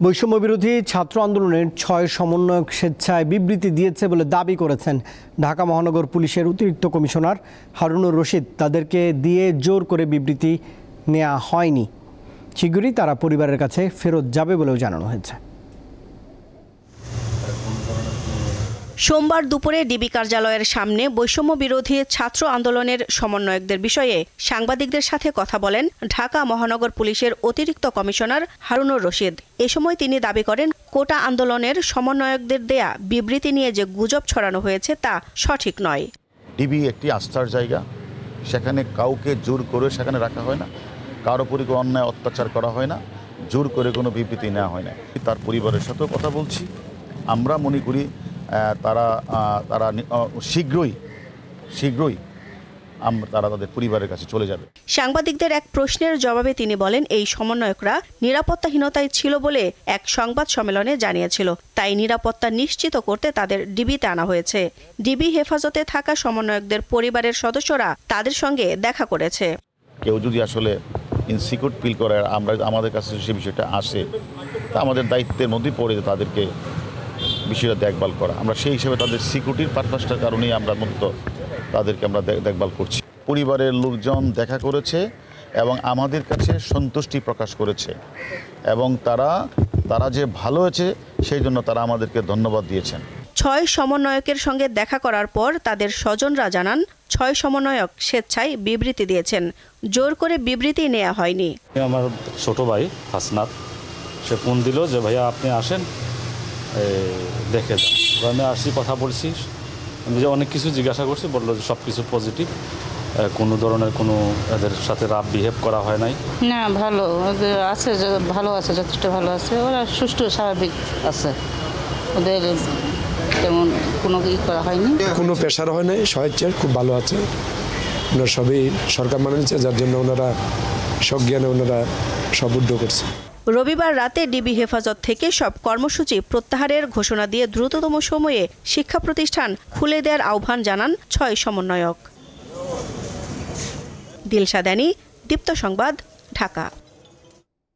বৈষম্য বিরোধী ছাত্র আন্দোলনের ৬ সমন্বয়ক স্বেচ্ছায় বিবৃতি দিয়েছে বলে দাবি করেছেন ঢাকা মহানগর পুলিশের অতিরিক্ত কমিশনার হারুনুর রশিদ। তাদেরকে দিয়ে জোর করে বিবৃতি নেওয়া হয়নি। শীঘ্রই তারা পরিবারের কাছে ফেরত যাবে বলেও জানানো হয়েছে। সোমবার দুপুরে ডিবি কার্যালয়ের সামনে বৈষম্য বিরোধী ছাত্র আন্দোলনের সমন্বয়কদের বিষয়ে সাংবাদিকদের সাথে কথা বলেন ঢাকা মহানগর পুলিশের অতিরিক্ত কমিশনার হারুনুর রশিদ। এ সময় তিনি দাবি করেন, কোটা আন্দোলনের সমন্বয়কদের দেয়া বিবৃতি নিয়ে যে গুজব ছড়ানো হয়েছে তা সঠিক নয়। ডিবি একটি আস্থার জায়গা, সেখানে কাউকে জোর করে সেখানে রাখা হয় না, কারোর উপরে অন্যায় অত্যাচার করা হয় না, জোর করে কোনো বিবৃতি নেওয়া হয় না। তার পরিবারের সাথেও কথা বলছি, আমরা মনে করি তারা শীঘ্রই তারা তাদের পরিবারের কাছে চলে যাবে। সাংবাদিকদের এক প্রশ্নের জবাবে তিনি বলেন, এই সমন্বয়করা নিরাপত্তাহীনতায় ছিল বলে এক সংবাদ সম্মেলনে জানিয়েছিল, তাই নিরাপত্তা নিশ্চিত করতে তাদের ডিবিতে আনা হয়েছে। ডিবি হেফাজতে থাকা সমন্বয়কদের পরিবারের সদস্যরা তাদের সঙ্গে দেখা করেছে। কেউ যদি আসলে ইনসিকিউর ফিল করে আমাদের কাছে সে বিষয়টা আসে, তা আমাদের দায়িত্বের মধ্যেই পড়ে তাদেরকে বিষয়টা দেখভাল করা। আমরা সেই হিসেবে তাদের সিকিউরিটির পারপাসটার কারণেই আমরা মূলত তাদেরকে আমরা দেখভাল করছি। পরিবারের লোকজন দেখা করেছে এবং আমাদের কাছে সন্তুষ্টি প্রকাশ করেছে এবং তারা যে ভালো হয়েছে সেই জন্য তারা আমাদেরকে ধন্যবাদ দিয়েছেন। ৬ সমন্বয়কের সঙ্গে দেখা করার পর তাদের স্বজনরা জানান, ৬ সমন্বয়ক স্বেচ্ছায় বিবৃতি দিয়েছেন, জোর করে বিবৃতি নেওয়া হয়নি। আমার ছোট ভাই হাসনাত, সে ফোন দিল যে ভাইয়া আপনি আসেন, দেখে যান। আমি আসছি, কথা বলছি, আমি যে অনেক কিছু জিজ্ঞাসা করছি, বললো যে সব কিছু পজিটিভ, কোনো ধরনের কোনো এদের সাথে রাফ বিহেভ করা হয় নাই। না, ভালো আছে, ভালো আছে, যথেষ্ট ভালো আছে, ওরা সুষ্ঠু স্বাভাবিক আছে, ওদের তেমন কোনো ই করা হয়নি, কোনো প্রেশার হয় নাই, স্বেচ্ছায় খুব ভালো আছে। ওনারা সবই সরকার মানে নিচ্ছে, যার জন্য ওনারা সজ্ঞানে ওনারা সব উদ্যোগ করছে। রবিবার রাতে ডিবি হেফাজত থেকে সব কর্মসূচি প্রত্যাহারের ঘোষণা দিয়ে দ্রুততম সময়ে শিক্ষা প্রতিষ্ঠান খুলে দেওয়ার আহ্বান জানান ৬ সমন্বয়ক। দিলশা দানি, দীপ্ত সংবাদ, ঢাকা।